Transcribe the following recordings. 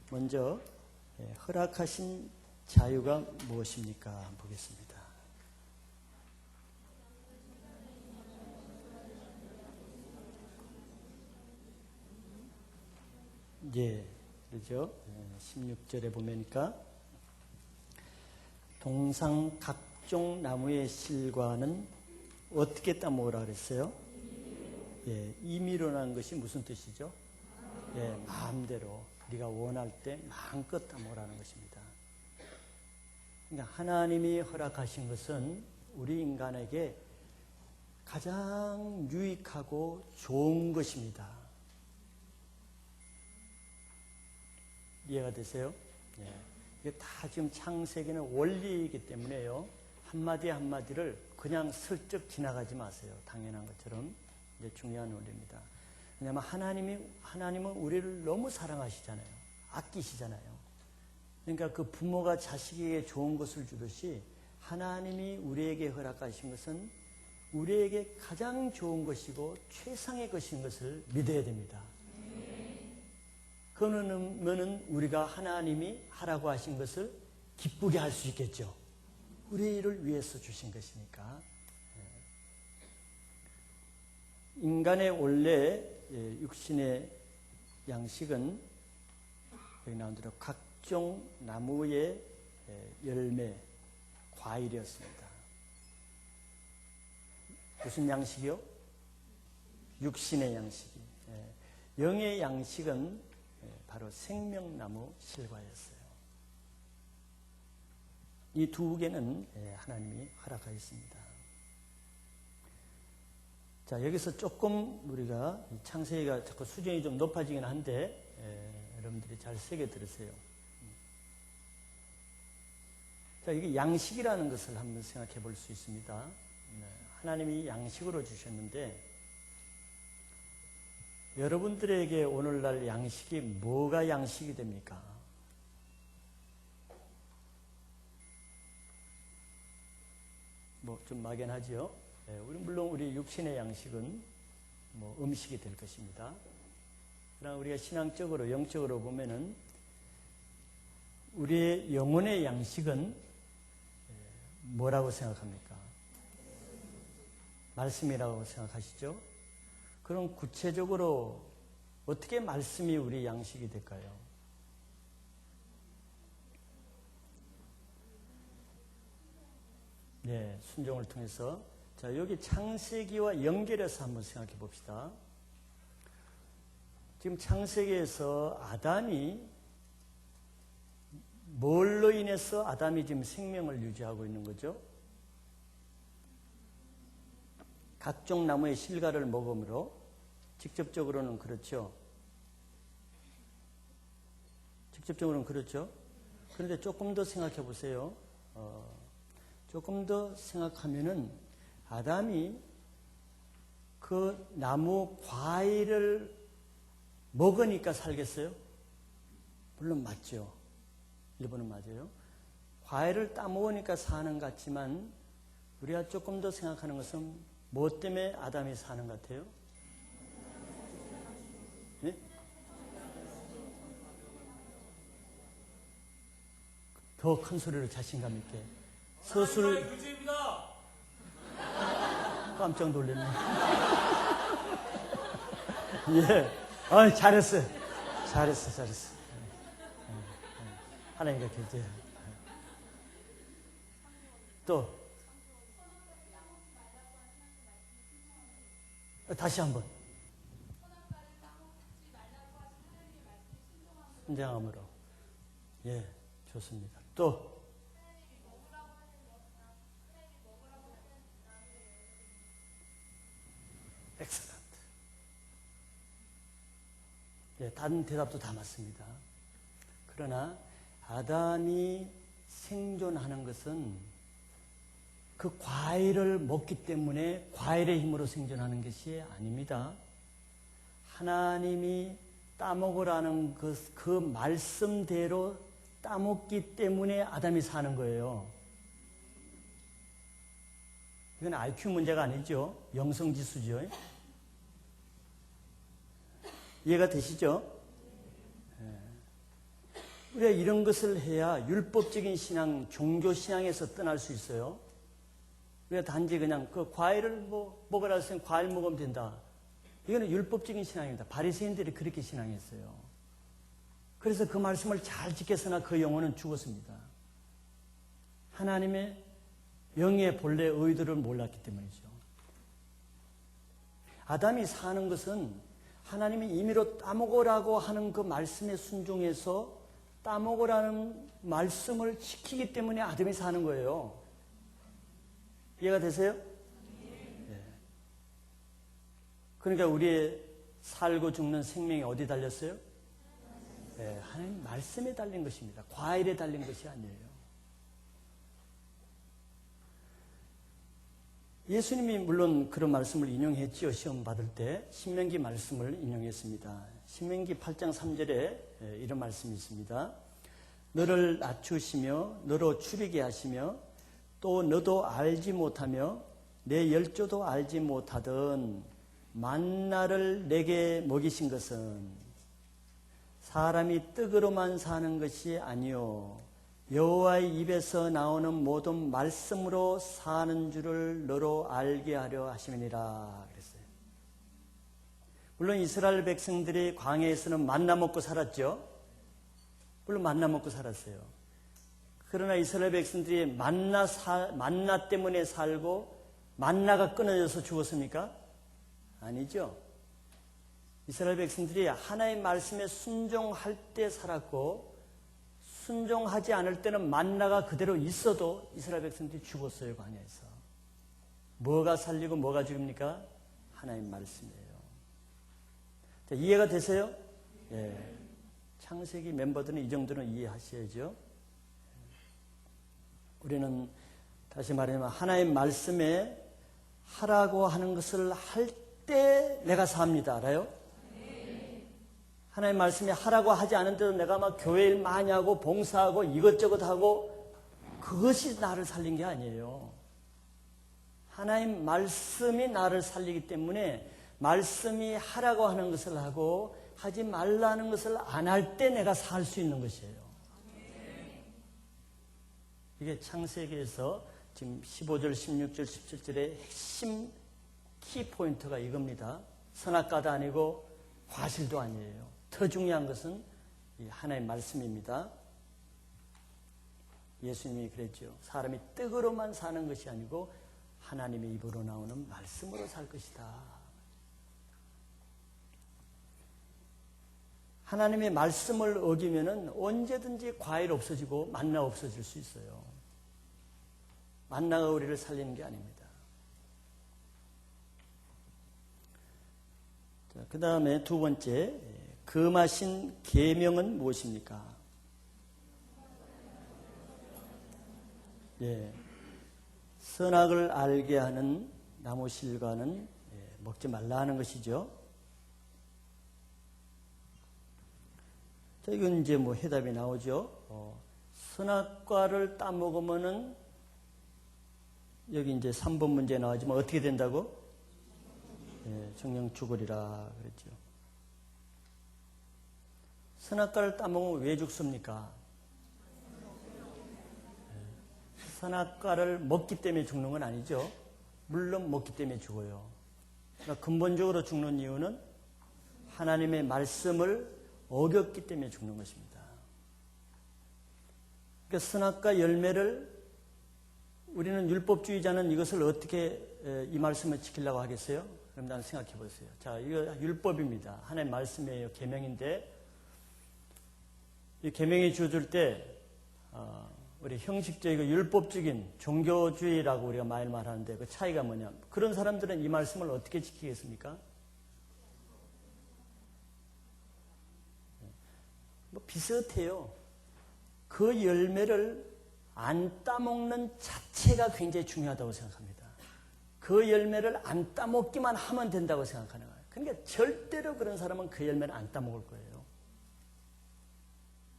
먼저 허락하신 자유가 무엇입니까? 한번 보겠습니다. 예, 그렇죠. 16절에 보니까 동상 각종 나무의 실과는 어떻게 따먹으라 그랬어요? 예, 임의로라는 것이 무슨 뜻이죠? 예, 마음대로 우리가 원할 때 마음껏 따먹으라는 것입니다. 그러니까 하나님이 허락하신 것은 우리 인간에게 가장 유익하고 좋은 것입니다. 이해가 되세요? 예. 이게 다 지금 창세기는 원리이기 때문에요. 한마디 한마디를 그냥 슬쩍 지나가지 마세요. 당연한 것처럼. 이제 중요한 원리입니다. 왜냐하면 하나님은 우리를 너무 사랑하시잖아요. 아끼시잖아요. 그러니까 그 부모가 자식에게 좋은 것을 주듯이 하나님이 우리에게 허락하신 것은 우리에게 가장 좋은 것이고 최상의 것인 것을 믿어야 됩니다. 그러면 우리가 하나님이 하라고 하신 것을 기쁘게 할 수 있겠죠. 우리를 위해서 주신 것이니까. 인간의 원래 육신의 양식은 여기 나온 대로 각종 나무의 열매, 과일이었습니다. 무슨 양식이요? 육신의 양식이. 영의 양식은 바로 생명나무 실과였어요. 이 두 개는 하나님이 허락하였습니다. 자, 여기서 조금 우리가 창세기가 자꾸 수준이 좀 높아지긴 한데 여러분들이 잘 세게 들으세요. 자, 이게 양식이라는 것을 한번 생각해 볼 수 있습니다. 하나님이 양식으로 주셨는데 여러분들에게 오늘날 양식이 뭐가 양식이 됩니까? 뭐 좀 막연하지요? 물론 우리 육신의 양식은 뭐 음식이 될 것입니다. 그러나 우리가 신앙적으로 영적으로 보면은 우리의 영혼의 양식은 뭐라고 생각합니까? 말씀이라고 생각하시죠? 그럼 구체적으로 어떻게 말씀이 우리 양식이 될까요? 네, 순종을 통해서. 자, 여기 창세기와 연결해서 한번 생각해 봅시다. 지금 창세기에서 아담이 뭘로 인해서 아담이 지금 생명을 유지하고 있는 거죠? 각종 나무의 실과를 먹음으로. 직접적으로는 그렇죠. 직접적으로는 그렇죠. 그런데 조금 더 생각해 보세요. 조금 더 생각하면은 아담이 그 나무 과일을 먹으니까 살겠어요? 물론 맞죠. 일본은 맞아요. 과일을 따먹으니까 사는 것 같지만 우리가 조금 더 생각하는 것은 무엇 때문에 아담이 사는 것 같아요? 네? 더 큰 소리로 자신감 있게. 서술. 깜짝 놀랐네. 예. 잘했어요. 잘했어. 하나님과 결제. 또. 다시 한번. 순종함으로. 예, 좋습니다. 또. 엑셀런트. 예, 다른 대답도 다 맞습니다. 그러나 아담이 생존하는 것은 그 과일을 먹기 때문에 과일의 힘으로 생존하는 것이 아닙니다. 하나님이 따먹으라는 그 말씀대로 따먹기 때문에 아담이 사는 거예요. 이건 IQ 문제가 아니죠. 영성지수죠. 이해가 되시죠? 우리가 이런 것을 해야 율법적인 신앙, 종교 신앙에서 떠날 수 있어요. 우리가 단지 그냥 그 과일을 먹으라 했으면 과일 먹으면 된다. 이거는 율법적인 신앙입니다. 바리새인들이 그렇게 신앙했어요. 그래서 그 말씀을 잘 지켰으나 그 영혼은 죽었습니다. 하나님의 영의 본래 의도를 몰랐기 때문이죠. 아담이 사는 것은 하나님이 임의로 따먹으라고 하는 그 말씀에 순종해서 따먹으라는 말씀을 지키기 때문에 아담이 사는 거예요. 이해가 되세요? 네. 그러니까 우리의 살고 죽는 생명이 어디 달렸어요? 네, 하나님 말씀에 달린 것입니다. 과일에 달린 것이 아니에요. 예수님이 물론 그런 말씀을 인용했지요. 시험 받을 때 신명기 말씀을 인용했습니다. 신명기 8장 3절에 이런 말씀이 있습니다. 너를 낮추시며 너로 추리게 하시며 또 너도 알지 못하며 내 열조도 알지 못하던 만나를 내게 먹이신 것은 사람이 떡으로만 사는 것이 아니요 여호와의 입에서 나오는 모든 말씀으로 사는 줄을 너로 알게 하려 하심이니라 그랬어요. 물론 이스라엘 백성들이 광야에서는 만나 먹고 살았죠. 물론 만나 먹고 살았어요. 그러나 이스라엘 백성들이 만나 때문에 살고 만나가 끊어져서 죽었습니까? 아니죠. 이스라엘 백성들이 하나님의 말씀에 순종할 때 살았고 순종하지 않을 때는 만나가 그대로 있어도 이스라엘 백성들이 죽었어요. 광야에서. 뭐가 살리고 뭐가 죽입니까? 하나님 말씀이에요. 자, 이해가 되세요? 예. 창세기 멤버들은 이 정도는 이해하셔야죠. 우리는 다시 말하면 하나님 말씀에 하라고 하는 것을 할 때 내가 삽니다. 알아요? 하나님 말씀에 하라고 하지 않은데도 내가 막 교회 일 많이 하고 봉사하고 이것저것 하고 그것이 나를 살린 게 아니에요. 하나님 말씀이 나를 살리기 때문에 말씀이 하라고 하는 것을 하고 하지 말라는 것을 안 할 때 내가 살 수 있는 것이에요. 이게 창세기에서 지금 15절, 16절, 17절의 핵심 키포인트가 이겁니다. 선악과도 아니고 과실도 아니에요. 더 중요한 것은 이 하나의 말씀입니다. 예수님이 그랬죠. 사람이 떡으로만 사는 것이 아니고 하나님의 입으로 나오는 말씀으로 살 것이다. 하나님의 말씀을 어기면은 언제든지 과일 없어지고 만나 없어질 수 있어요. 만나가 우리를 살리는 게 아닙니다. 그 다음에 두 번째, 금하신 계명은 무엇입니까? 예, 선악을 알게 하는 나무 실과는 먹지 말라 하는 것이죠. 자, 이건 이제 뭐 해답이 나오죠. 선악과를 따먹으면은 여기 이제 3번 문제 나오지만 어떻게 된다고? 예, 정령 죽으리라 그랬죠. 선악과를 따먹으면 왜 죽습니까? 예, 선악과를 먹기 때문에 죽는 건 아니죠. 물론 먹기 때문에 죽어요. 그러니까 근본적으로 죽는 이유는 하나님의 말씀을 어겼기 때문에 죽는 것입니다. 그러니까 선악과 열매를 우리는 율법주의자는 이것을 어떻게 이 말씀을 지키려고 하겠어요? 그럼 난 생각해 보세요. 자, 이거 율법입니다. 하나님의 말씀이에요. 계명인데 이 계명이 주어질 때 우리 형식적이고 율법적인 종교주의라고 우리가 많이 말하는데 그 차이가 뭐냐? 그런 사람들은 이 말씀을 어떻게 지키겠습니까? 뭐 비슷해요. 그 열매를 안 따먹는 자체가 굉장히 중요하다고 생각합니다. 그 열매를 안 따먹기만 하면 된다고 생각하는 거예요. 그러니까 절대로 그런 사람은 그 열매를 안 따먹을 거예요.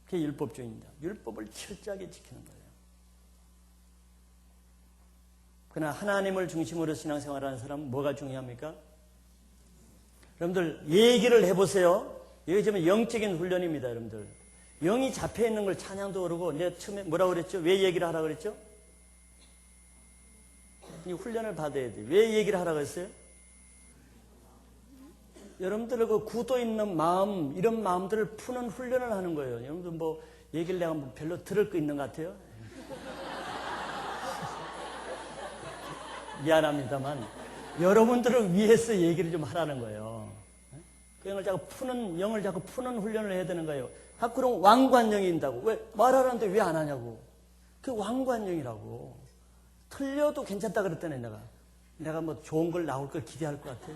그게 율법주의입니다. 율법을 철저하게 지키는 거예요. 그러나 하나님을 중심으로 신앙생활하는 사람은 뭐가 중요합니까? 여러분들 얘기를 해보세요. 이게 지금 영적인 훈련입니다. 여러분들 영이 잡혀 있는 걸 찬양도 그러고, 내가 처음에 뭐라고 그랬죠? 왜 얘기를 하라고 그랬죠? 이 훈련을 받아야 돼. 왜 얘기를 하라고 했어요? 여러분들 그 굳어 있는 마음, 이런 마음들을 푸는 훈련을 하는 거예요. 여러분들 뭐 얘기를 내가 뭐 별로 들을 거 있는 것 같아요? 미안합니다만 여러분들을 위해서 얘기를 좀 하라는 거예요. 그 영을 자꾸 푸는 훈련을 해야 되는 거예요. 아, 그럼 왕관영이 있다고. 왜 말하라는데 왜 안 하냐고. 그 왕관영이라고. 틀려도 괜찮다 그랬더니 내가 뭐 좋은 걸 나올 걸 기대할 것 같아요.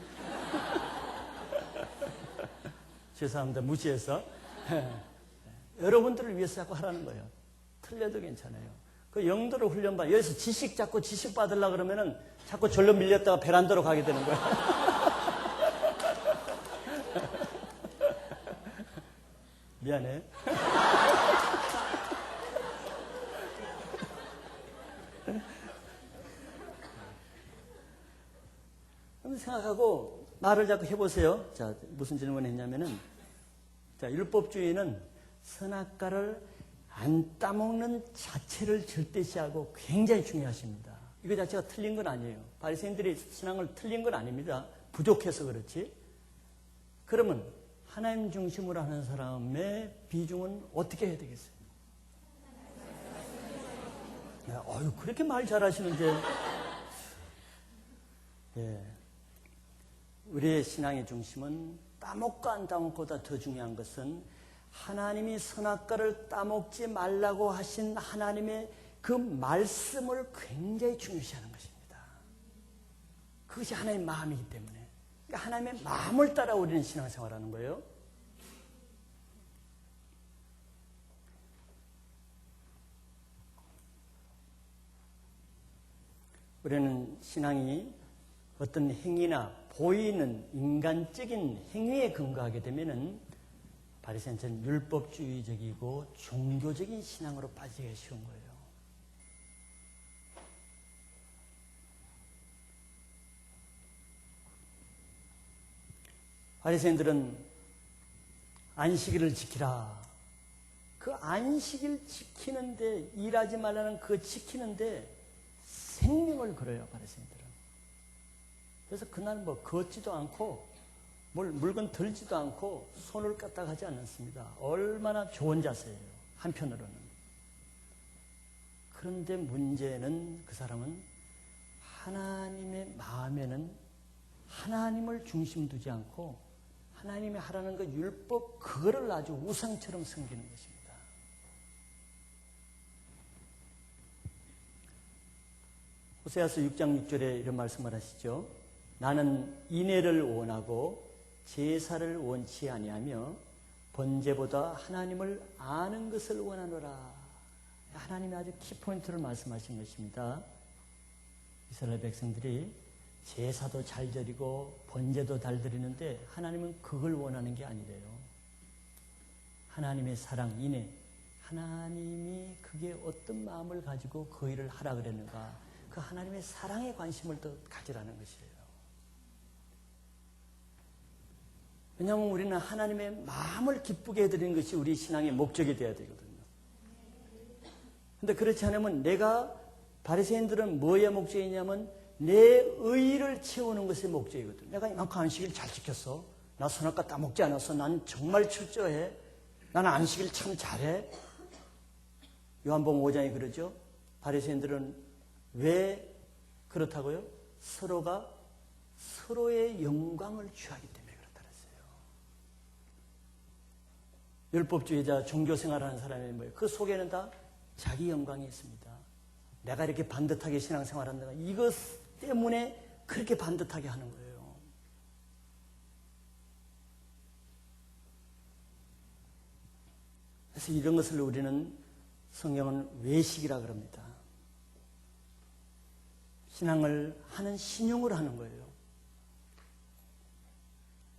죄송합니다. 무시해서. 여러분들을 위해서 자꾸 하라는 거예요. 틀려도 괜찮아요. 그 영도를 훈련받아. 여기서 자꾸 지식 받으려고 그러면은 자꾸 절로 밀렸다가 베란다로 가게 되는 거야. 미안해. 한번 생각하고 말을 자꾸 해보세요. 자, 무슨 질문을 했냐면은, 자, 율법주의는 선악과를 안 따먹는 자체를 절대시하고 굉장히 중요하십니다. 이거 자체가 틀린 건 아니에요. 바리새인들이 신앙을 틀린 건 아닙니다. 부족해서 그렇지. 그러면 하나님 중심으로 하는 사람의 비중은 어떻게 해야 되겠어요? 어휴, 그렇게 말 잘하시는데. 예. 우리의 신앙의 중심은 따먹고 안 따먹고보다 더 중요한 것은 하나님이 선악과를 따먹지 말라고 하신 하나님의 그 말씀을 굉장히 중요시하는 것입니다. 그것이 하나님의 마음이기 때문에. 그러니까 하나님의 마음을 따라 우리는 신앙생활하는 거예요. 우리는 신앙이 어떤 행위나 보이는 인간적인 행위에 근거하게 되면은 바리새인처럼 율법주의적이고 종교적인 신앙으로 빠지기가 쉬운 거예요. 바리새인들은 안식일을 지키라. 그 안식일 지키는데, 일하지 말라는 그 지키는데 생명을 걸어요, 바리새인들은. 그래서 그날 뭐 걷지도 않고 물건 들지도 않고 손을 까딱하지 않습니다. 얼마나 좋은 자세예요, 한편으로는. 그런데 문제는 그 사람은 하나님의 마음에는 하나님을 중심 두지 않고 하나님이 하라는 그 율법, 그거를 아주 우상처럼 섬기는 것입니다. 호세아서 6장 6절에 이런 말씀을 하시죠. 나는 인애를 원하고 제사를 원치 아니하며 번제보다 하나님을 아는 것을 원하노라. 하나님이 아주 키포인트를 말씀하신 것입니다. 이스라엘 백성들이 제사도 잘 드리고 번제도 잘 드리는데 하나님은 그걸 원하는 게 아니래요. 하나님의 사랑, 인애. 하나님이 그게 어떤 마음을 가지고 그 일을 하라 그랬는가. 그 하나님의 사랑에 관심을 더 가지라는 것이에요. 왜냐하면 우리는 하나님의 마음을 기쁘게 해드리는 것이 우리 신앙의 목적이 되어야 되거든요. 그런데 그렇지 않으면 내가, 바리새인들은 뭐의 목적이냐면 내 의의를 채우는 것이 목적이거든요. 내가 이만큼 안식일 잘 지켰어. 나 선악과 따먹지 않았어. 난 정말 철저해. 나는 안식일 참 잘해. 요한복음 5장에 그러죠. 바리새인들은 왜 그렇다고요? 서로가 서로의 영광을 취하기 때문에 그렇다 그랬어요. 율법주의자, 종교생활하는 사람이 뭐예요? 그 속에는 다 자기 영광이 있습니다. 내가 이렇게 반듯하게 신앙생활한다. 이것 때문에 그렇게 반듯하게 하는 거예요. 그래서 이런 것을 우리는, 성경은 외식이라 그럽니다. 신앙을 하는 신용을 하는 거예요.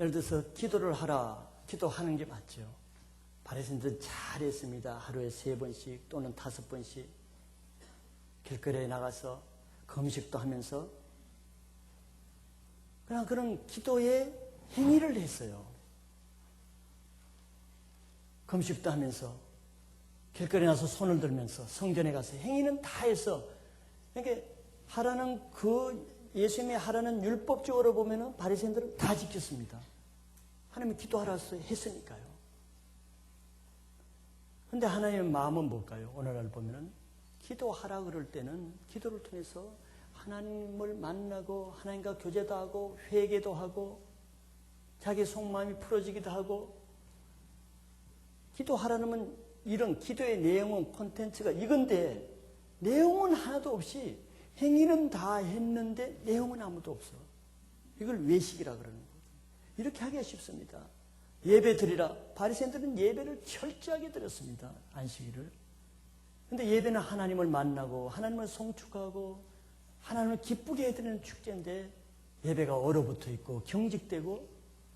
예를 들어서 기도를 하라. 기도하는 게 맞죠. 바리새인들은 잘했습니다. 하루에 3번씩 또는 5번씩 길거리에 나가서 금식도 하면서 그냥 그런 기도의 행위를 했어요. 금식도 하면서 길거리 나서 손을 들면서 성전에 가서 행위는 다 해서, 그러니까 하라는 예수님이 하라는 율법적으로 보면은 바리새인들은 다 지켰습니다. 하나님이 기도하라서 했으니까요. 근데 하나님의 마음은 뭘까요? 오늘날 보면은 기도하라 그럴 때는 기도를 통해서 하나님을 만나고 하나님과 교제도 하고 회개도 하고 자기 속마음이 풀어지기도 하고, 기도하라는 이런 기도의 내용은 콘텐츠가 이건데 내용은 하나도 없이 행위는 다 했는데 내용은 아무도 없어. 이걸 외식이라 그러는 거예요. 이렇게 하기가 쉽습니다. 예배 드리라. 바리새인들은 예배를 철저하게 드렸습니다. 안식일을. 근데 예배는 하나님을 만나고 하나님을 송축하고 하나님을 기쁘게 해드리는 축제인데 예배가 얼어붙어 있고 경직되고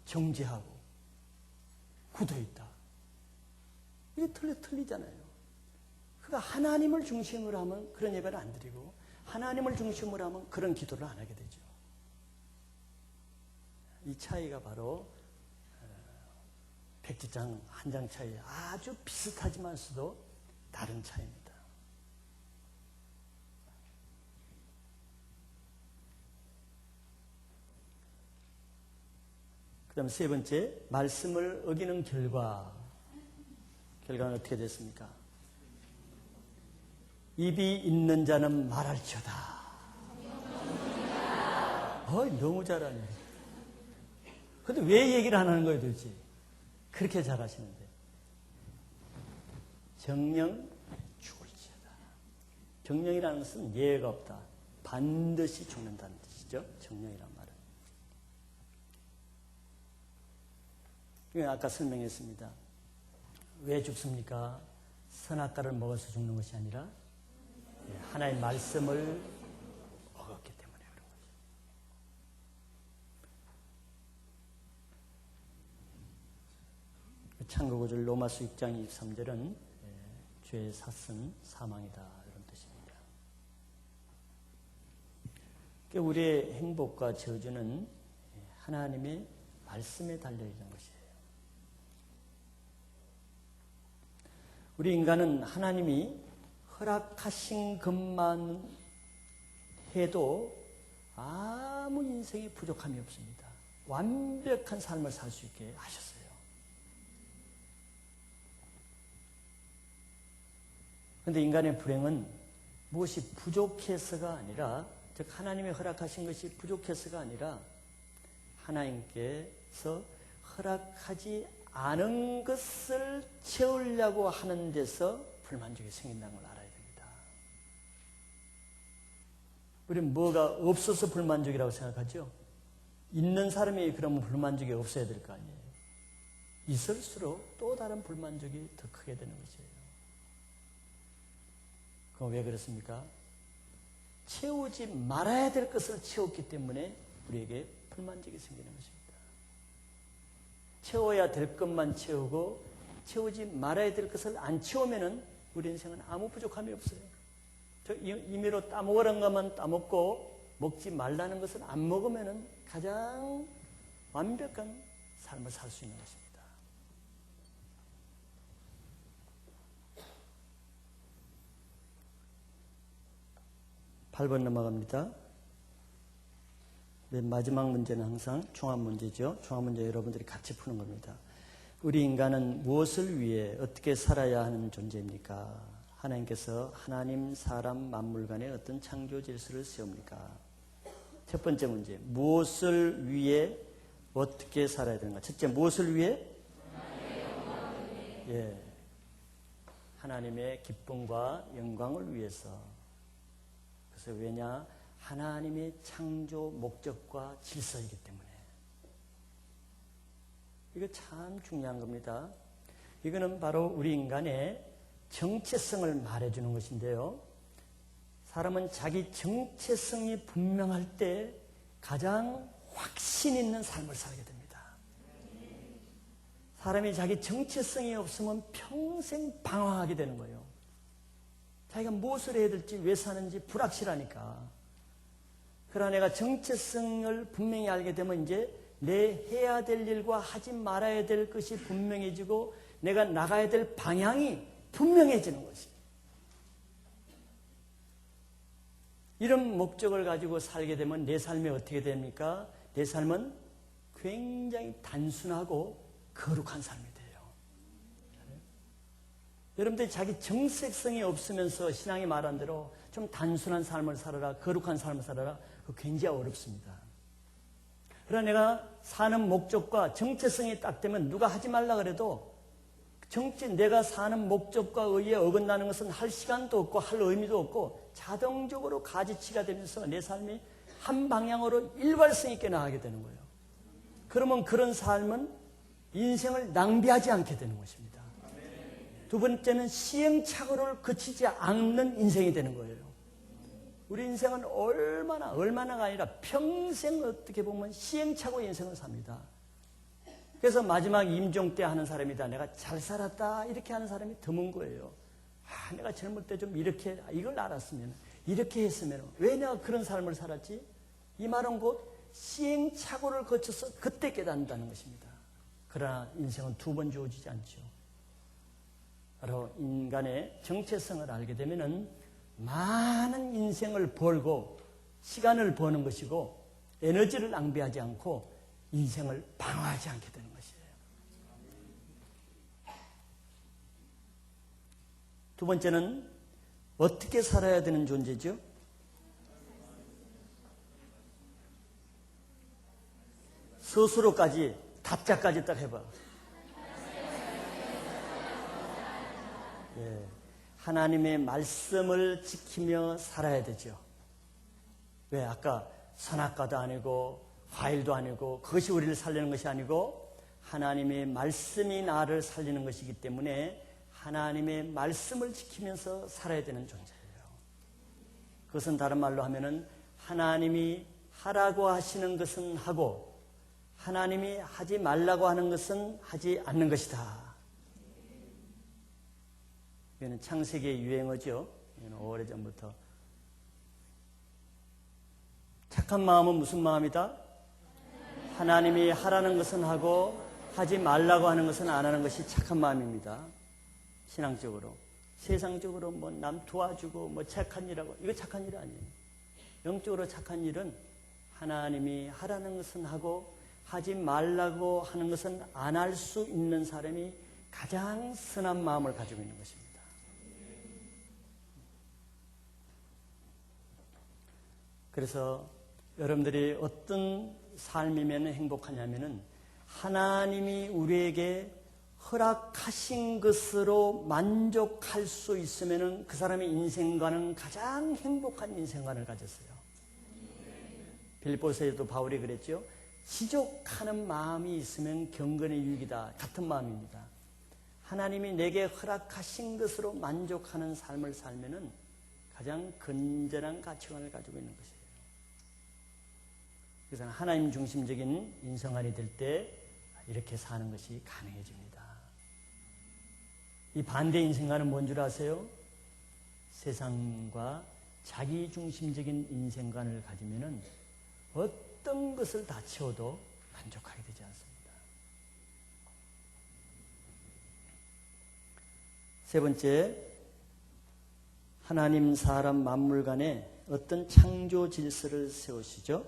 정지하고 굳어있다. 이게 틀리잖아요. 그러니까 하나님을 중심으로 하면 그런 예배를 안 드리고 하나님을 중심으로 하면 그런 기도를 안 하게 되죠. 이 차이가 바로 백지장 한 장 차이, 아주 비슷하지만서도 다른 차이입니다. 그 다음 세 번째, 말씀을 어기는 결과는 어떻게 됐습니까? 입이 있는 자는 말할지어다. 너무 잘하네. 근데 왜 얘기를 안 하는 거예요 도대체? 그렇게 잘하시는데. 정령 죽을지어다. 정령이라는 것은 예외가 없다. 반드시 죽는다는 뜻이죠. 정령이란 말은. 아까 설명했습니다. 왜 죽습니까? 선악과를 먹어서 죽는 것이 아니라 하나의 말씀을 먹었기 때문에 그런 거죠. 창고구절 로마서 6장 23절은 죄의 삿은 사망이다 이런 뜻입니다. 우리의 행복과 저주는 하나님의 말씀에 달려있는 것이에요. 우리 인간은 하나님이 허락하신 것만 해도 아무 인생에 부족함이 없습니다. 완벽한 삶을 살 수 있게 하셨어요. 그런데 인간의 불행은 무엇이 부족해서가 아니라, 즉 하나님이 허락하신 것이 부족해서가 아니라 하나님께서 허락하지 않은 것을 채우려고 하는 데서 불만족이 생긴다는 걸 알아야 됩니다. 우리는 뭐가 없어서 불만족이라고 생각하죠? 있는 사람이 그러면 불만족이 없어야 될 거 아니에요. 있을수록 또 다른 불만족이 더 크게 되는 것이에요. 그건 왜 그렇습니까? 채우지 말아야 될 것을 채웠기 때문에 우리에게 불만족이 생기는 것입니다. 채워야 될 것만 채우고 채우지 말아야 될 것을 안 채우면은 우리 인생은 아무 부족함이 없어요. 임의로 따먹으라는 것만 따먹고 먹지 말라는 것을 안 먹으면은 가장 완벽한 삶을 살 수 있는 것입니다. (8번) 넘어갑니다. 맨 마지막 문제는 항상 종합 문제죠. 종합 문제 여러분들이 같이 푸는 겁니다. 우리 인간은 무엇을 위해 어떻게 살아야 하는 존재입니까? 하나님께서 하나님, 사람, 만물 간에 어떤 창조 질서를 세웁니까? 첫 번째 문제, 무엇을 위해 어떻게 살아야 되는가? 첫째, 무엇을 위해? 하나님의 기쁨과 영광을 위해서. 그래서 왜냐? 하나님의 창조 목적과 질서이기 때문에. 이거 참 중요한 겁니다. 이거는 바로 우리 인간의 정체성을 말해주는 것인데요. 사람은 자기 정체성이 분명할 때 가장 확신 있는 삶을 살게 됩니다. 사람이 자기 정체성이 없으면 평생 방황하게 되는 거예요. 자기가 무엇을 해야 될지, 왜 사는지 불확실하니까. 그러나 내가 정체성을 분명히 알게 되면 이제 내 해야 될 일과 하지 말아야 될 것이 분명해지고 내가 나가야 될 방향이 분명해지는 것이에요. 이런 목적을 가지고 살게 되면 내 삶이 어떻게 됩니까? 내 삶은 굉장히 단순하고 거룩한 삶이 돼요. 여러분들이 자기 정체성이 없으면서 신앙이 말한 대로 좀 단순한 삶을 살아라, 거룩한 삶을 살아라, 그거 굉장히 어렵습니다. 그러나 내가 사는 목적과 정체성이 딱 되면 누가 하지 말라 그래도 내가 사는 목적과 의에 어긋나는 것은 할 시간도 없고 할 의미도 없고 자동적으로 가지치가 되면서 내 삶이 한 방향으로 일관성 있게 나가게 되는 거예요. 그러면 그런 삶은 인생을 낭비하지 않게 되는 것입니다. 두 번째는 시행착오를 거치지 않는 인생이 되는 거예요. 우리 인생은 얼마나가 아니라 평생 어떻게 보면 시행착오 인생을 삽니다. 그래서 마지막 임종 때 하는 사람이다. 내가 잘 살았다. 이렇게 하는 사람이 드문 거예요. 내가 젊을 때 좀 이렇게, 이걸 알았으면, 이렇게 했으면, 왜 내가 그런 삶을 살았지? 이 말은 곧 시행착오를 거쳐서 그때 깨닫는다는 것입니다. 그러나 인생은 두 번 주어지지 않죠. 바로 인간의 정체성을 알게 되면은 많은 인생을 벌고 시간을 버는 것이고 에너지를 낭비하지 않고 인생을 방어하지 않게 되는 것이에요. 두 번째는 어떻게 살아야 되는 존재죠? 스스로까지 답자까지 딱 해봐. 예, 하나님의 말씀을 지키며 살아야 되죠. 왜? 아까 선악과도 아니고 과일도 아니고 그것이 우리를 살리는 것이 아니고 하나님의 말씀이 나를 살리는 것이기 때문에 하나님의 말씀을 지키면서 살아야 되는 존재예요. 그것은 다른 말로 하면은 하나님이 하라고 하시는 것은 하고 하나님이 하지 말라고 하는 것은 하지 않는 것이다. 이거는 창세기의 유행어죠. 이거는 오래전부터. 착한 마음은 무슨 마음이다? 하나님이 하라는 것은 하고 하지 말라고 하는 것은 안 하는 것이 착한 마음입니다. 신앙적으로. 세상적으로 뭐 남 도와주고 뭐 착한 일하고 이거 착한 일 아니에요. 영적으로 착한 일은 하나님이 하라는 것은 하고 하지 말라고 하는 것은 안 할 수 있는 사람이 가장 선한 마음을 가지고 있는 것입니다. 그래서 여러분들이 어떤 삶이면 행복하냐면은 하나님이 우리에게 허락하신 것으로 만족할 수 있으면은 그 사람의 인생관은 가장 행복한 인생관을 가졌어요. 빌립보서에도 바울이 그랬죠. 지족하는 마음이 있으면 경건의 유익이다. 같은 마음입니다. 하나님이 내게 허락하신 것으로 만족하는 삶을 살면은 가장 건전한 가치관을 가지고 있는 것이에요. 그래서 하나님 중심적인 인생관이 될 때 이렇게 사는 것이 가능해집니다. 이 반대 인생관은 뭔 줄 아세요? 세상과 자기 중심적인 인생관을 가지면은 어떤 것을 다 채워도 만족하게 되지 않습니다. 세 번째, 하나님, 사람, 만물 간에 어떤 창조 질서를 세우시죠?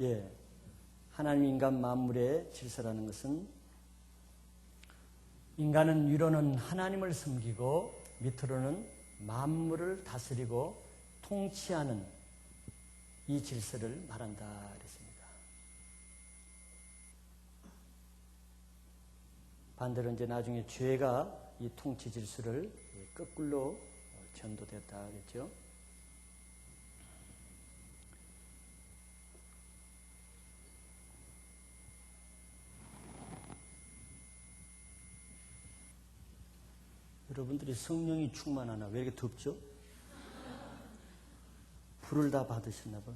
예, 하나님, 인간, 만물의 질서라는 것은 인간은 위로는 하나님을 섬기고 밑으로는 만물을 다스리고 통치하는 이 질서를 말한다 그랬습니다. 반대로 이제 나중에 죄가 이 통치 질서를 거꾸로 전도되었다 그랬죠. 여러분들이 성령이 충만하나? 왜 이렇게 덥죠? 불을 다 받으셨나 봐.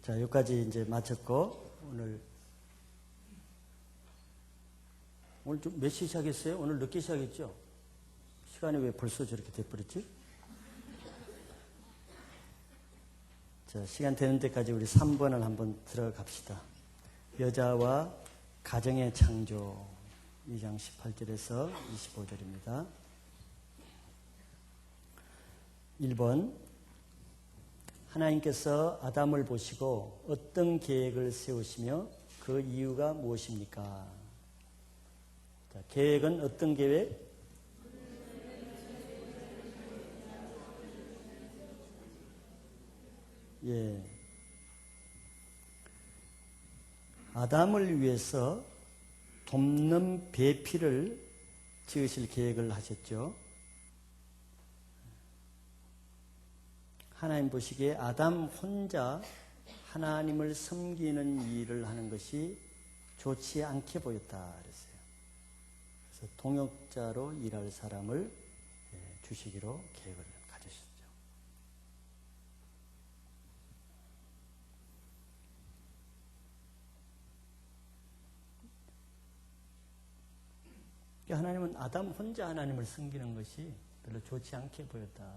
자, 여기까지 이제 마쳤고, 오늘 좀 몇 시 시작했어요? 오늘 늦게 시작했죠? 시간이 왜 벌써 저렇게 돼버렸지? 자, 시간 되는 데까지 우리 3번을 한번 들어갑시다. 여자와 가정의 창조 2장 18절에서 25절입니다. 1번 하나님께서 아담을 보시고 어떤 계획을 세우시며 그 이유가 무엇입니까? 자, 계획은 어떤 계획? 예. 아담을 위해서 돕는 배필을 지으실 계획을 하셨죠. 하나님 보시기에 아담 혼자 하나님을 섬기는 일을 하는 것이 좋지 않게 보였다 그랬어요. 그래서 동역자로 일할 사람을 주시기로 계획을 가지셨죠. 하나님은 아담 혼자 하나님을 섬기는 것이 별로 좋지 않게 보였다.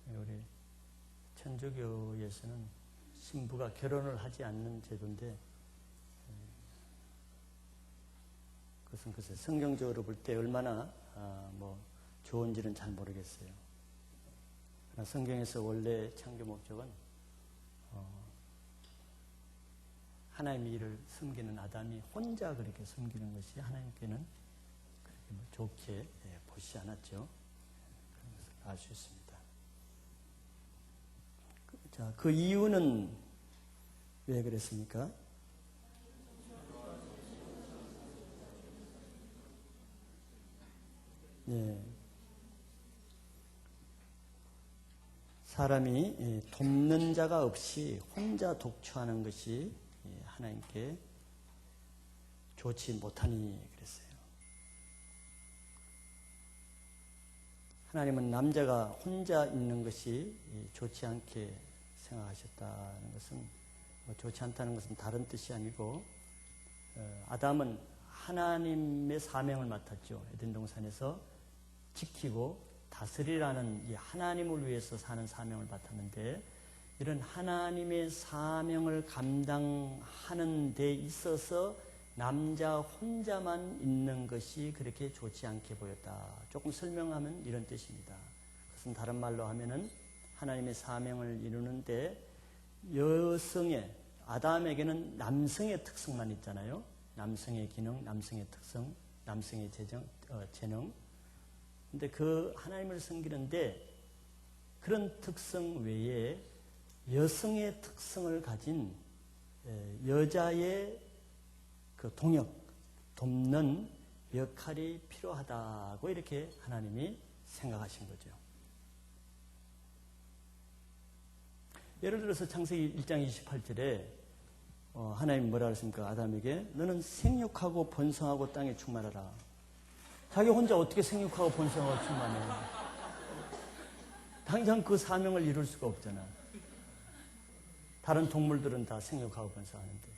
우리 천주교에서는 신부가 결혼을 하지 않는 제도인데, 그것은 글쎄 성경적으로 볼 때 얼마나 좋은지는 잘 모르겠어요. 그러나 성경에서 원래 창조 목적은 하나님의 일을 섬기는 아담이 혼자 그렇게 섬기는 것이 하나님께는 그렇게 좋게 보시지 않았죠. 그런 것을 알 수 있습니다. 자, 그 이유는 왜 그랬습니까? 예. 사람이 돕는 자가 없이 혼자 독처하는 것이 하나님께 좋지 못하니 그랬어요. 하나님은 남자가 혼자 있는 것이 좋지 않게 생각하셨다는 것은 좋지 않다는 것은 다른 뜻이 아니고 아담은 하나님의 사명을 맡았죠. 에덴 동산에서 지키고 다스리라는 이 하나님을 위해서 사는 사명을 맡았는데 이런 하나님의 사명을 감당하는 데 있어서 남자 혼자만 있는 것이 그렇게 좋지 않게 보였다. 조금 설명하면 이런 뜻입니다. 그것은 다른 말로 하면은 하나님의 사명을 이루는데 여성의 아담에게는 남성의 특성만 있잖아요. 남성의 기능, 남성의 특성, 남성의 재능. 근데 그 하나님을 섬기는데 그런 특성 외에 여성의 특성을 가진 여자의 그 동역, 돕는 역할이 필요하다고 이렇게 하나님이 생각하신 거죠. 예를 들어서 창세기 1장 28절에 하나님 뭐라 그랬습니까? 아담에게 너는 생육하고 번성하고 땅에 충만하라. 자기 혼자 어떻게 생육하고 번성하고 충만해? 당장 그 사명을 이룰 수가 없잖아. 다른 동물들은 다 생육하고 번성하는데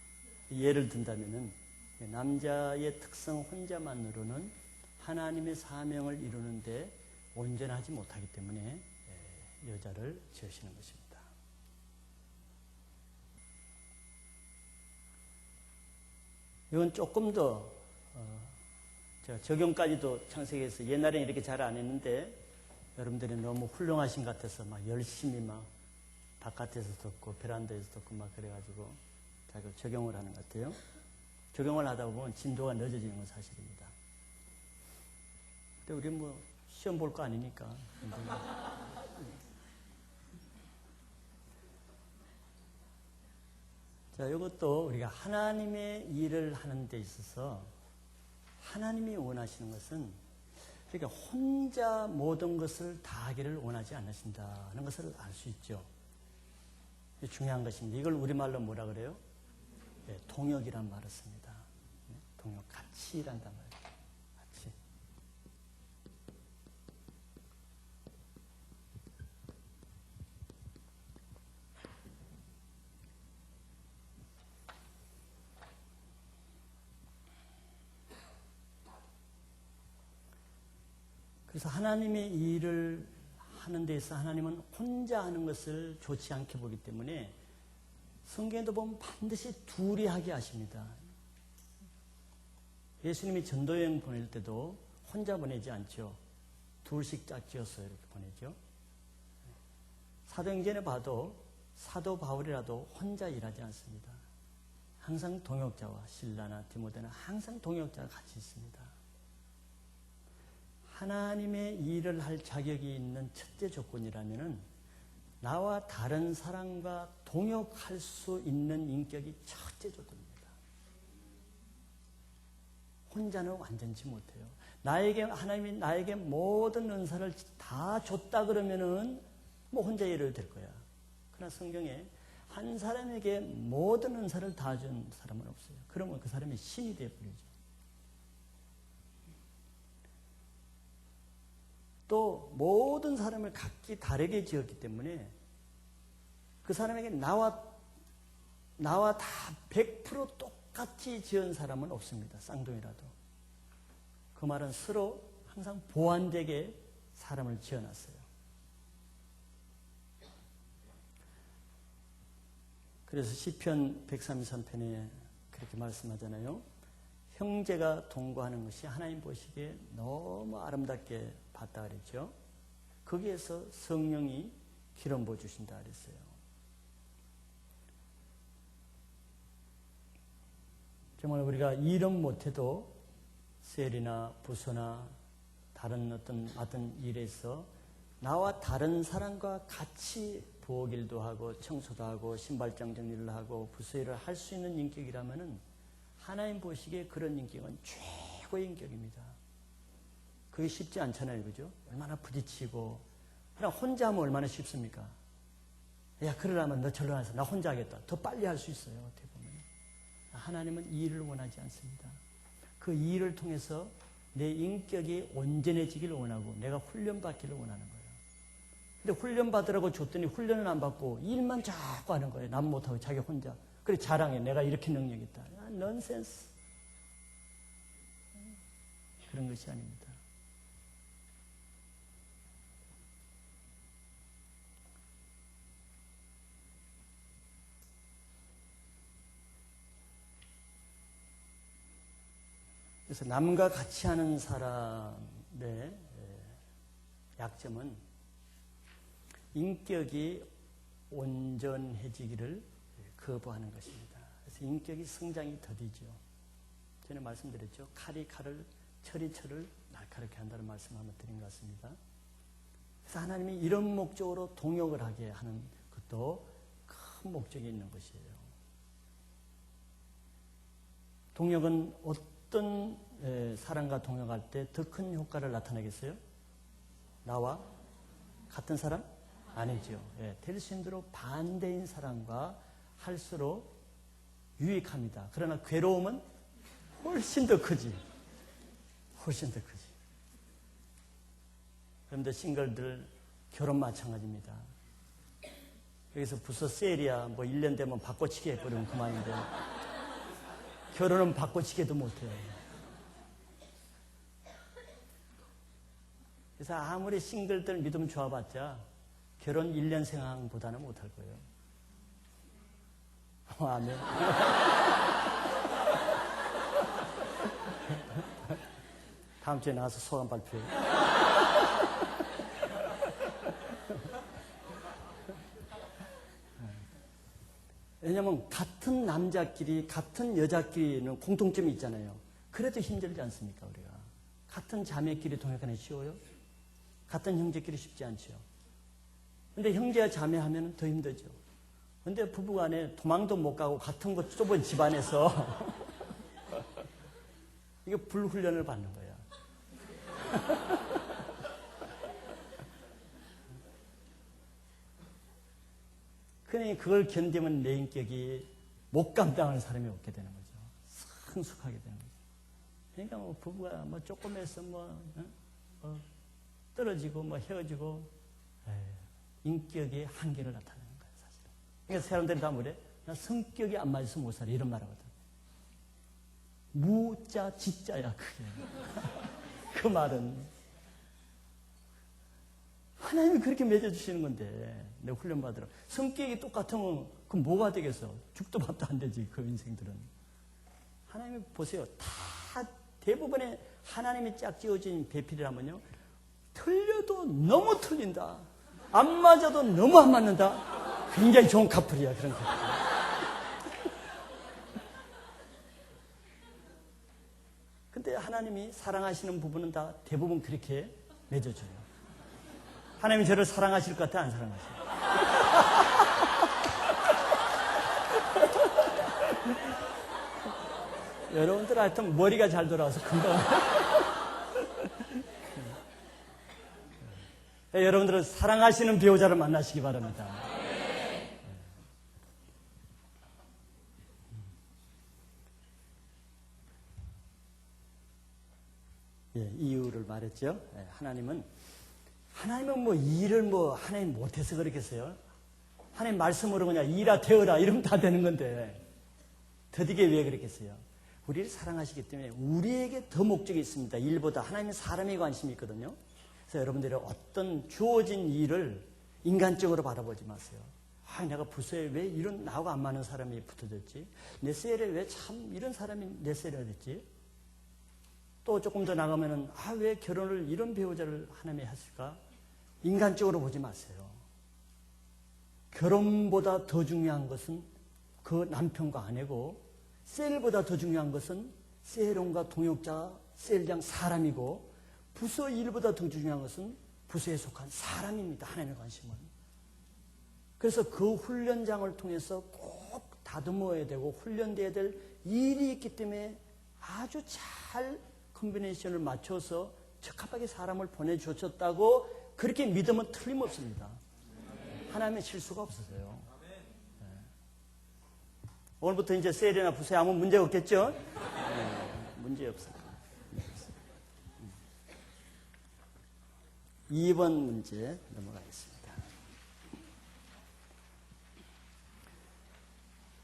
예를 든다면은 남자의 특성 혼자만으로는 하나님의 사명을 이루는데 온전하지 못하기 때문에 여자를 지으시는 것입니다. 이건 조금 더 제가 적용까지도 창세기에서 옛날에 이렇게 잘 안 했는데 여러분들이 너무 훌륭하신 것 같아서 막 열심히 막 바깥에서 듣고 베란다에서 듣고 막 그래가지고 자꾸 적용을 하는 것 같아요. 적용을 하다 보면 진도가 늦어지는 건 사실입니다. 근데 우리 뭐 시험 볼 거 아니니까. 자, 이것도 우리가 하나님의 일을 하는 데 있어서 하나님이 원하시는 것은 그러니까 혼자 모든 것을 다 하기를 원하지 않으신다는 것을 알 수 있죠. 중요한 것입니다. 이걸 우리말로 뭐라 그래요? 네, 동역이란 말을 씁니다. 동역, 같이 일한단 말이에요. 같이. 그래서 하나님의 일을 하는 데 있어 하나님은 혼자 하는 것을 좋지 않게 보기 때문에 성경에도 보면 반드시 둘이 하게 하십니다. 예수님이 전도여행 보낼 때도 혼자 보내지 않죠. 둘씩 짝지어서 이렇게 보내죠. 사도행전에 봐도 사도 바울이라도 혼자 일하지 않습니다. 항상 동역자와 실라나 디모데나 항상 동역자가 같이 있습니다. 하나님의 일을 할 자격이 있는 첫째 조건이라면은 나와 다른 사람과 동역할 수 있는 인격이 첫째 조건입니다. 혼자는 완전치 못해요. 하나님이 나에게 모든 은사를 다 줬다 그러면은 뭐 혼자 일을 될 거야. 그러나 성경에 한 사람에게 모든 은사를 다 준 사람은 없어요. 그러면 그 사람이 신이 되어버리죠. 또 모든 사람을 각기 다르게 지었기 때문에 그 사람에게 나와 다 100% 똑같이 지은 사람은 없습니다. 쌍둥이라도. 그 말은 서로 항상 보완되게 사람을 지어놨어요. 그래서 시편 133편에 그렇게 말씀하잖아요. 형제가 동거하는 것이 하나님 보시기에 너무 아름답게 봤다 그랬죠. 거기에서 성령이 기름 부어 주신다 그랬어요. 정말 우리가 일은 못해도 셀이나 부서나 다른 어떤 맡은 일에서 나와 다른 사람과 같이 부엌 일도 하고 청소도 하고 신발장 정리를 하고 부서 일을 할 수 있는 인격이라면은 하나님 보시기에 그런 인격은 최고의 인격입니다. 그게 쉽지 않잖아요, 그죠? 얼마나 부딪히고. 그냥 혼자 하면 얼마나 쉽습니까? 야, 그러려면 너 절로 와서 나 혼자 하겠다. 더 빨리 할 수 있어요, 어떻게 보면. 하나님은 이 일을 원하지 않습니다. 그 일을 통해서 내 인격이 온전해지기를 원하고 내가 훈련받기를 원하는 거예요. 근데 훈련받으라고 줬더니 훈련은 안 받고 일만 자꾸 하는 거예요. 남 못하고 자기 혼자. 그래 자랑해. 내가 이렇게 능력이 있다. 넌센스. 그런 것이 아닙니다. 그래서 남과 같이 하는 사람의 약점은 인격이 온전해지기를 거부하는 것입니다. 그래서 인격이 성장이 더디죠. 전에 말씀드렸죠. 칼이 칼을, 철이 철을 날카롭게 한다는 말씀 한번 드린 것 같습니다. 그래서 하나님이 이런 목적으로 동역을 하게 하는 것도 큰 목적이 있는 것이에요. 동역은 어떤 사람과 동역할 때 더 큰 효과를 나타내겠어요? 나와 같은 사람? 아니죠. 될 수 있는 대로 반대인 사람과 할수록 유익합니다. 그러나 괴로움은 훨씬 더 크지. 훨씬 더 크지. 그런데 싱글들 결혼 마찬가지입니다. 여기서 부서 세일이야. 뭐 1년 되면 바꿔치기 해버리면 그만인데 결혼은 바꿔치기도 못해요. 그래서 아무리 싱글들 믿음 좋아봤자 결혼 1년 생활보다는 못할 거예요. 아멘. 다음 주에 나와서 소감 발표해. 왜냐하면 같은 남자끼리 같은 여자끼리는 공통점이 있잖아요. 그래도 힘들지 않습니까 우리가? 같은 자매끼리 동역하는 쉬워요? 같은 형제끼리 쉽지 않죠. 근데 형제와 자매하면 더 힘들죠. 근데 부부간에 도망도 못 가고 같은 곳 좁은 집안에서 이게 불훈련을 받는 거야. 그러니 그걸 견디면 내 인격이 못 감당하는 사람이 없게 되는 거죠. 성숙하게 되는 거죠. 그러니까 뭐 부부가 뭐 조금해서 떨어지고 뭐 헤어지고 인격의 한계를 나타내는 거예요, 사실은. 그러니까 사람들이 다 뭐래? 나 성격이 안 맞아서 못 살아 이런 말 하거든. 무자 지자야 그게. 그 말은 하나님이 그렇게 맺어주시는 건데, 내 훈련받으라. 성격이 똑같으면 그럼 뭐가 되겠어? 죽도 밥도 안 되지, 그 인생들은. 하나님이 보세요. 다 대부분의 하나님이 짝지어진 배필이라면요, 틀려도 너무 틀린다. 안 맞아도 너무 안 맞는다. 굉장히 좋은 커플이야, 그런 커플. 근데 하나님이 사랑하시는 부분은 다 대부분 그렇게 맺어줘요. 하나님이 저를 사랑하실 것 같아, 안 사랑하세요? 여러분들 하여튼 머리가 잘 돌아와서 금방. 여러분들은 사랑하시는 배우자를 만나시기 바랍니다. 예, 이유를 말했죠. 예, 하나님은 뭐 일을 하나님 못해서 그렇겠어요? 하나님 말씀으로 그냥 일아 되어라 이러면 다 되는 건데 더디게 왜 그랬겠어요? 우리를 사랑하시기 때문에 우리에게 더 목적이 있습니다. 일보다 하나님은 사람에 관심이 있거든요. 그래서 여러분들이 어떤 주어진 일을 인간적으로 바라보지 마세요. 내가 부서에 왜 이런 나하고 안 맞는 사람이 붙어졌지? 내 셀에 왜 참 이런 사람이 내 셀에 됐지? 또 조금 더 나가면은 왜 결혼을 이런 배우자를 하나님이 했을까? 인간적으로 보지 마세요. 결혼보다 더 중요한 것은 그 남편과 아내고, 셀보다 더 중요한 것은 셀원과 동역자, 셀장 사람이고, 부서 일보다 더 중요한 것은 부서에 속한 사람입니다. 하나님의 관심은. 그래서 그 훈련장을 통해서 꼭 다듬어야 되고 훈련돼야 될 일이 있기 때문에 아주 잘 컨비네이션을 맞춰서 적합하게 사람을 보내주셨다고 그렇게 믿으면 틀림없습니다. 하나님의 실수가 없어서요. 네. 오늘부터 이제 셀이나 부서에 아무 문제 없겠죠? 네, 문제 없습니다. 2번 문제 넘어가겠습니다.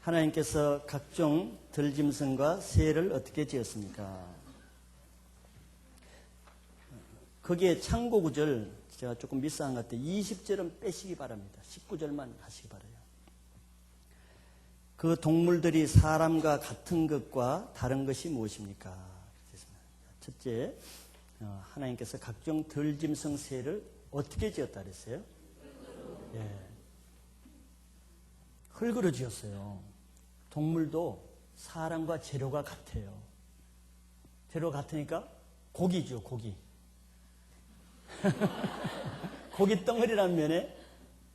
하나님께서 각종 들짐승과 새를 어떻게 지었습니까? 거기에 참고 구절 제가 조금 미스한 것 같아요. 20절은 빼시기 바랍니다. 19절만 하시기 바라요. 그 동물들이 사람과 같은 것과 다른 것이 무엇입니까? 첫째, 하나님께서 각종 들짐승 새를 어떻게 지었다 그랬어요? 예. 흙으로 지었어요. 동물도 사람과 재료가 같아요. 재료가 같으니까 고기죠, 고기. 고기 덩어리라는 면에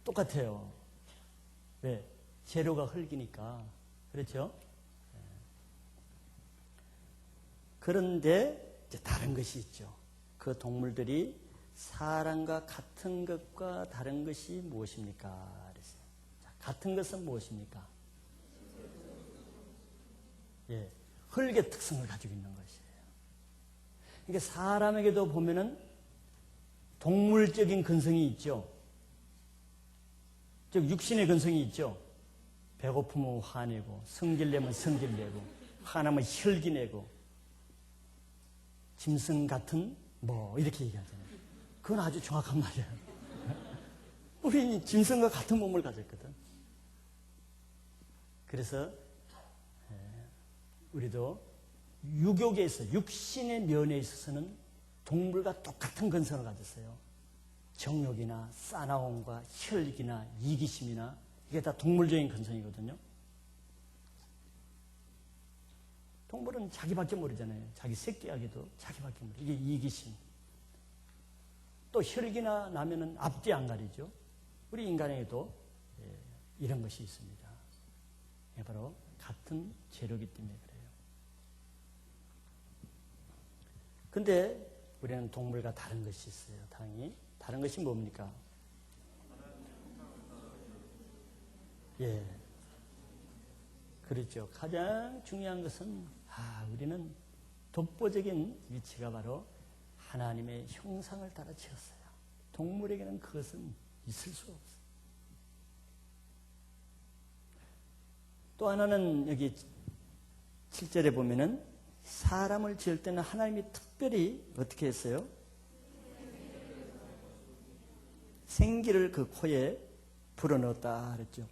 똑같아요. 왜? 재료가 흙이니까. 그렇죠? 그런데 이제 다른 것이 있죠. 그 동물들이 사람과 같은 것과 다른 것이 무엇입니까? 그랬어요. 자, 같은 것은 무엇입니까? 예, 흙의 특성을 가지고 있는 것이에요. 그러니까 사람에게도 보면은 동물적인 근성이 있죠. 즉 육신의 근성이 있죠. 배고프면 화내고, 성질내면 성질내고, 화나면 혈기내고, 짐승 같은 이렇게 얘기하잖아요. 그건 아주 정확한 말이에요. 우리는 짐승과 같은 몸을 가졌거든. 그래서 우리도 유교계에서 육신의 면에 있어서는 동물과 똑같은 근성을 가졌어요. 정욕이나 싸나움과 혈기나 이기심이나 이게 다 동물적인 근성이거든요. 동물은 자기밖에 모르잖아요. 자기 새끼하기도 자기밖에 모르죠. 이게 이기심. 또 혈기나 나면은 앞뒤 안 가리죠. 우리 인간에게도 이런 것이 있습니다. 이게 바로 같은 재료이기 때문에 그래요. 근데 우리는 동물과 다른 것이 있어요. 당연히. 다른 것이 뭡니까? 예. 그렇죠. 가장 중요한 것은 우리는 독보적인 위치가 바로 하나님의 형상을 따라 지었어요. 동물에게는 그것은 있을 수 없어요. 또 하나는 여기 7절에 보면은 사람을 지을 때는 하나님이 특별히 어떻게 했어요? 생기를 그 코에 불어넣었다 그랬죠.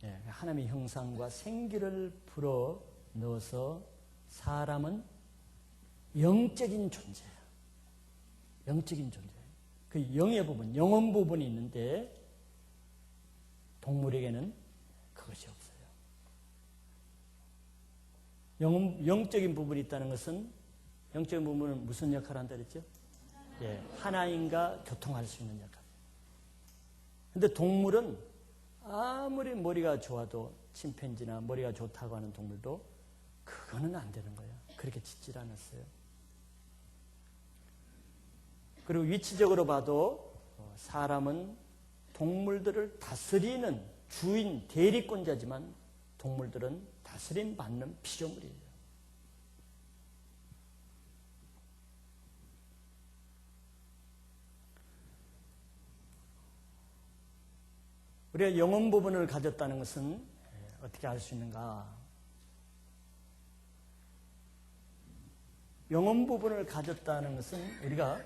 예, 하나님의 형상과 생기를 불어넣어서 사람은 영적인 존재예요. 영적인 존재. 그 영의 부분, 영혼 부분이 있는데 동물에게는 그것이 없어요. 영적인 부분이 있다는 것은 영적인 부분은 무슨 역할을 한다 그랬죠? 예, 하나님과 교통할 수 있는 역할. 근데 동물은 아무리 머리가 좋아도 침팬지나 머리가 좋다고 하는 동물도 그거는 안 되는 거예요. 그렇게 짓질 않았어요. 그리고 위치적으로 봐도 사람은 동물들을 다스리는 주인, 대리권자지만 동물들은 다스림 받는 피조물이에요. 우리가 영혼 부분을 가졌다는 것은 어떻게 알 수 있는가? 영혼 부분을 가졌다는 것은 우리가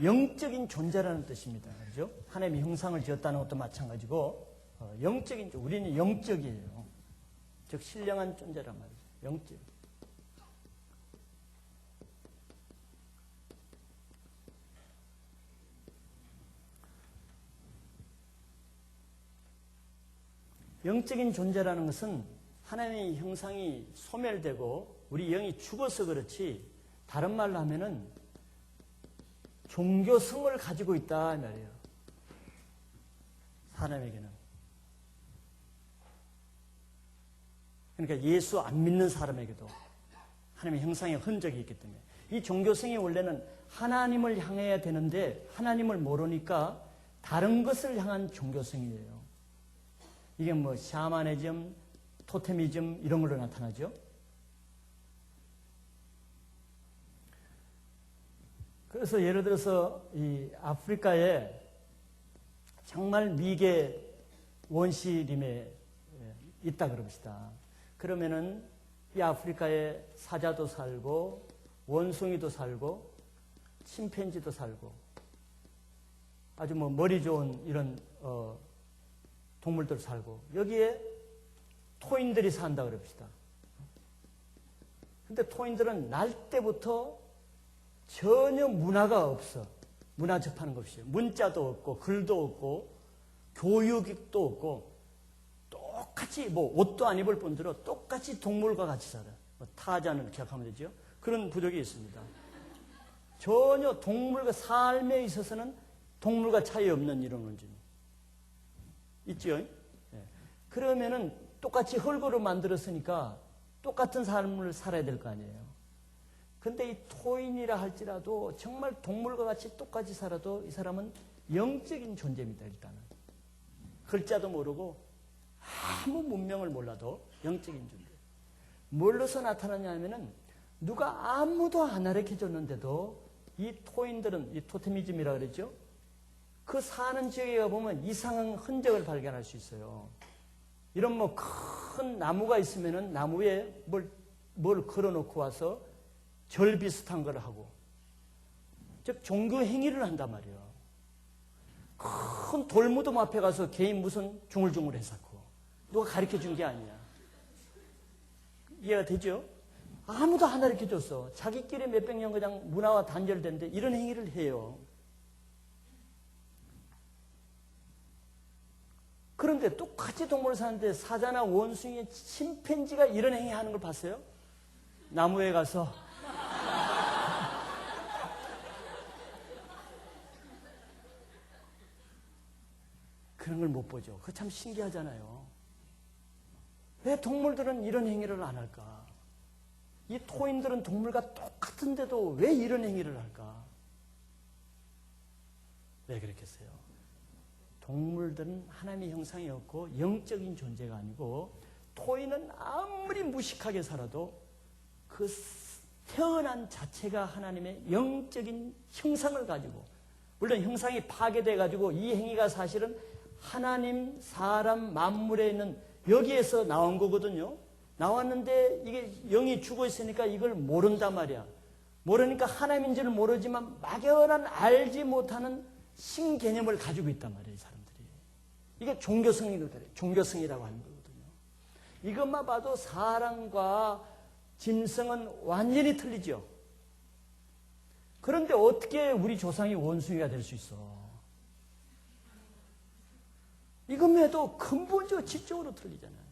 영적인 존재라는 뜻입니다. 그렇죠? 하나님의 형상을 지었다는 것도 마찬가지고 영적인 존재, 우리는 영적이에요. 즉 신령한 존재란 말이죠. 영적. 영적인 존재라는 것은 하나님의 형상이 소멸되고 우리 영이 죽어서 그렇지, 다른 말로 하면은 종교성을 가지고 있다 이 말이에요. 사람에게는. 그러니까 예수 안 믿는 사람에게도 하나님의 형상의 흔적이 있기 때문에 이 종교성이 원래는 하나님을 향해야 되는데 하나님을 모르니까 다른 것을 향한 종교성이에요. 이게 뭐 샤머니즘, 토테미즘 이런 걸로 나타나죠. 그래서 예를 들어서 이 아프리카에 정말 미개 원시림에 있다 그럽시다. 그러면은 이 아프리카에 사자도 살고 원숭이도 살고 침팬지도 살고 아주 뭐 머리 좋은 이런 동물들 살고 여기에 토인들이 산다 그럽시다. 근데 토인들은 날 때부터 전혀 문화가 없어. 문화 접하는 것이 문자도 없고 글도 없고 교육도 없고 똑같이 뭐 옷도 안 입을 뿐더러 똑같이 동물과 같이 살아요. 뭐 타잔을 기억하면 되죠. 그런 부족이 있습니다. 전혀 동물과 삶에 있어서는 동물과 차이 없는 이런 원진 있죠. 네. 그러면은 똑같이 흙으로 만들었으니까 똑같은 삶을 살아야 될 거 아니에요. 근데 이 토인이라 할지라도 정말 동물과 같이 똑같이 살아도 이 사람은 영적인 존재입니다. 일단은 글자도 모르고 아무 문명을 몰라도 영적인 존재. 뭘로서 나타나냐면은 누가 아무도 안 가르쳐줬는데도 이 토인들은 이 토테미즘이라 그랬죠. 그 사는 지역에 가보면 이상한 흔적을 발견할 수 있어요. 이런 뭐 큰 나무가 있으면은 나무에 뭘 걸어놓고 와서 절 비슷한 걸 하고, 즉 종교 행위를 한단 말이에요. 큰 돌무덤 앞에 가서 개인 무슨 중얼중얼 해놓고 누가 가르쳐 준 게 아니야. 이해가 되죠? 아무도 안 가르쳐 줬어. 자기끼리 몇백 년 그냥 문화와 단절된데 이런 행위를 해요. 그런데 똑같이 동물을 사는데 사자나 원숭이, 침팬지가 이런 행위 하는 걸 봤어요? 나무에 가서 그런 걸 못 보죠. 그거 참 신기하잖아요. 왜 동물들은 이런 행위를 안 할까? 이 토인들은 동물과 똑같은데도 왜 이런 행위를 할까? 왜 그렇겠어요? 동물들은 하나님의 형상이었고 영적인 존재가 아니고, 토인은 아무리 무식하게 살아도 그 태어난 자체가 하나님의 영적인 형상을 가지고, 물론 형상이 파괴돼 가지고 이 행위가 사실은 하나님, 사람, 만물에 있는 여기에서 나온 거거든요. 나왔는데 이게 영이 죽어 있으니까 이걸 모른단 말이야. 모르니까 하나님인지를 모르지만 막연한 알지 못하는 신개념을 가지고 있단 말이에요, 이 사람들이. 이게 종교성이라고 하는 거거든요. 이것만 봐도 사랑과 진성은 완전히 틀리죠. 그런데 어떻게 우리 조상이 원숭이가 될 수 있어? 이것만 해도 근본적으로 질적으로 틀리잖아요.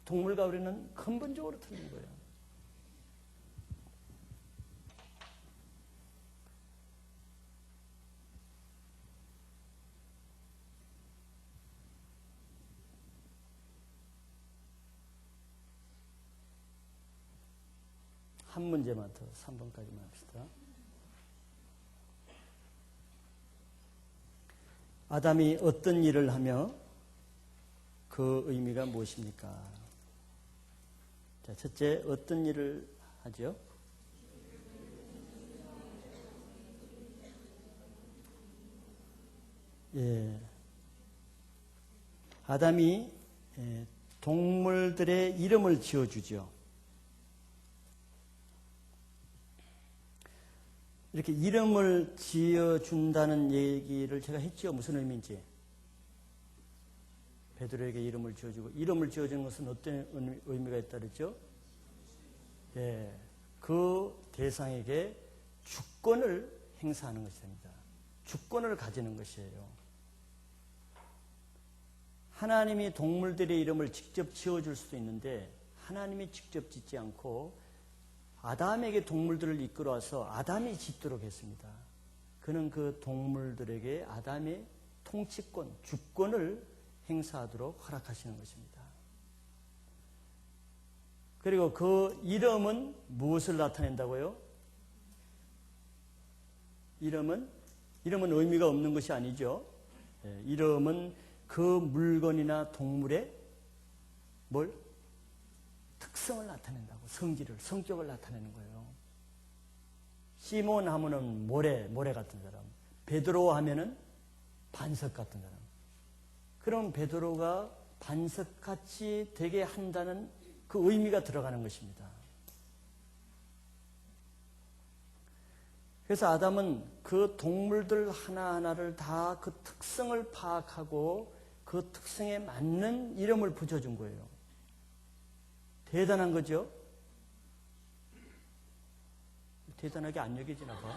동물과 우리는 근본적으로 틀린 거예요. 한 문제만 더 3번까지만 합시다. 아담이 어떤 일을 하며 그 의미가 무엇입니까? 자, 첫째, 어떤 일을 하죠? 예. 아담이 동물들의 이름을 지어주죠. 이렇게 이름을 지어준다는 얘기를 제가 했죠. 무슨 의미인지. 베드로에게 이름을 지어주고, 이름을 지어주는 것은 어떤 의미가 있다 그랬죠? 예, 그 대상에게 주권을 행사하는 것이 됩니다. 주권을 가지는 것이에요. 하나님이 동물들의 이름을 직접 지어줄 수도 있는데 하나님이 직접 짓지 않고 아담에게 동물들을 이끌어와서 아담이 짓도록 했습니다. 그는 그 동물들에게 아담의 통치권, 주권을 행사하도록 허락하시는 것입니다. 그리고 그 이름은 무엇을 나타낸다고요? 이름은 의미가 없는 것이 아니죠. 이름은 그 물건이나 동물의 뭘? 특성을 나타낸다고. 성격을 나타내는 거예요. 시몬 하면은 모래 같은 사람. 베드로 하면은 반석 같은 사람. 그럼 베드로가 반석같이 되게 한다는 그 의미가 들어가는 것입니다. 그래서 아담은 그 동물들 하나하나를 다 그 특성을 파악하고 그 특성에 맞는 이름을 붙여준 거예요. 대단한 거죠? 대단하게 안 여겨지나 봐.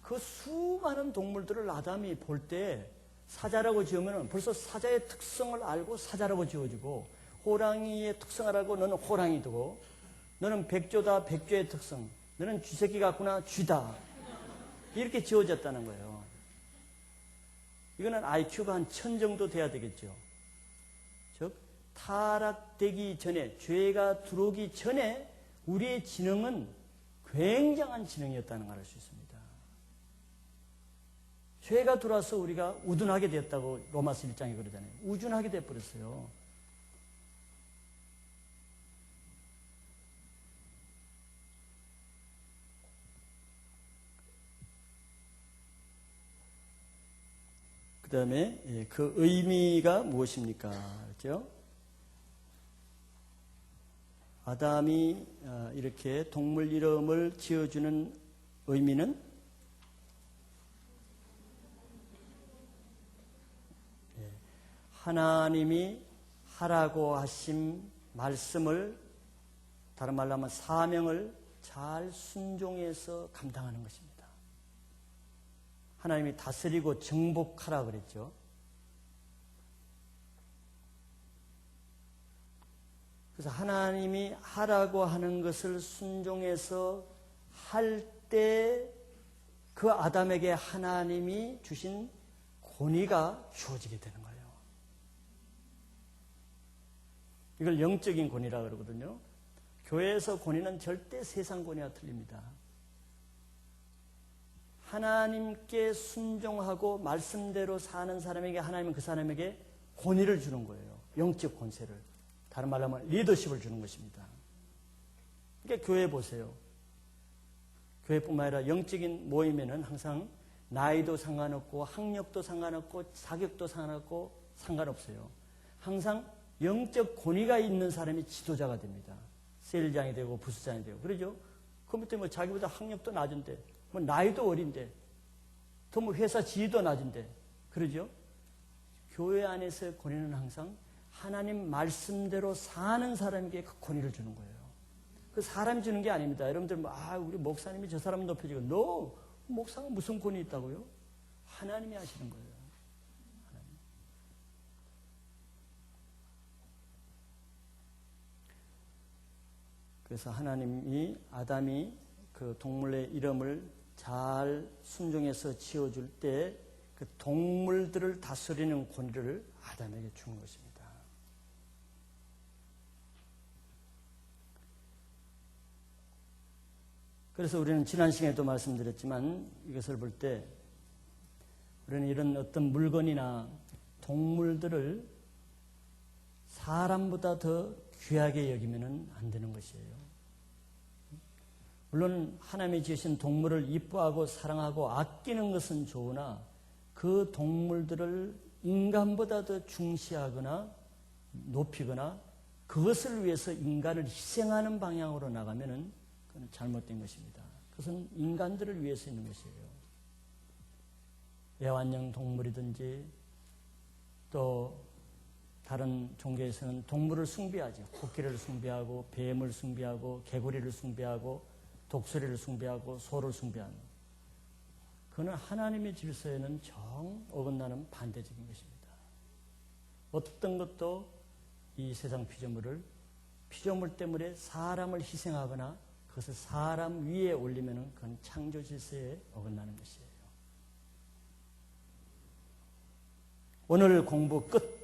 그 수많은 동물들을 아담이 볼 때 사자라고 지으면 벌써 사자의 특성을 알고 사자라고 지어주고, 호랑이의 특성을 알고 너는 호랑이고, 너는 백조다, 백조의 특성, 너는 쥐새끼 같구나, 쥐다, 이렇게 지어졌다는 거예요. 이거는 IQ가 한 1000 정도 돼야 되겠죠. 즉 타락되기 전에, 죄가 들어오기 전에 우리의 지능은 굉장한 지능이었다는 걸 알 수 있습니다. 죄가 들어와서 우리가 우둔하게 됐다고 로마서 1장에 그러잖아요. 우둔하게 돼버렸어요. 그 다음에 그 의미가 무엇입니까? 그렇죠? 아담이 이렇게 동물 이름을 지어주는 의미는 하나님이 하라고 하신 말씀을, 다른 말로 하면 사명을 잘 순종해서 감당하는 것입니다. 하나님이 다스리고 정복하라 그랬죠. 그래서 하나님이 하라고 하는 것을 순종해서 할 때 그 아담에게 하나님이 주신 권위가 주어지게 되는 거예요. 이걸 영적인 권위라고 그러거든요. 교회에서 권위는 절대 세상 권위와 틀립니다. 하나님께 순종하고 말씀대로 사는 사람에게 하나님은 그 사람에게 권위를 주는 거예요. 영적 권세를. 다른 말로 하면 리더십을 주는 것입니다. 그러니까 교회 보세요. 교회뿐만 아니라 영적인 모임에는 항상 나이도 상관없고 학력도 상관없고 자격도 상관없어요. 항상 영적 권위가 있는 사람이 지도자가 됩니다. 셀장이 되고 부수장이 되고. 그러죠? 컴퓨터 뭐 자기보다 학력도 낮은데, 뭐 나이도 어린데, 또 뭐 회사 지위도 낮은데, 그러죠? 교회 안에서의 권위는 항상 하나님 말씀대로 사는 사람에게 그 권위를 주는 거예요. 그 사람이 주는 게 아닙니다. 여러분들 뭐, 우리 목사님이 저 사람 높여주고, 너 목사가 무슨 권위 있다고요? 하나님이 하시는 거예요. 하나님. 그래서 하나님이 아담이 그 동물의 이름을 잘 순종해서 지어줄 때 그 동물들을 다스리는 권위를 아담에게 준 것입니다. 그래서 우리는 지난 시간에도 말씀드렸지만 이것을 볼 때 우리는 이런 어떤 물건이나 동물들을 사람보다 더 귀하게 여기면 안 되는 것이에요. 물론 하나님이 지으신 동물을 이뻐하고 사랑하고 아끼는 것은 좋으나 그 동물들을 인간보다 더 중시하거나 높이거나 그것을 위해서 인간을 희생하는 방향으로 나가면은 그건 잘못된 것입니다. 그것은 인간들을 위해서 있는 것이에요. 애완용 동물이든지 또 다른 종교에서는 동물을 숭배하죠. 코끼리를 숭배하고 뱀을 숭배하고 개구리를 숭배하고 독수리를 숭배하고 소를 숭배하는, 그는 하나님의 질서에는 정 어긋나는 반대적인 것입니다. 어떤 것도 이 세상 피조물 때문에 사람을 희생하거나 그것을 사람 위에 올리면 그건 창조 질서에 어긋나는 것이에요. 오늘 공부 끝.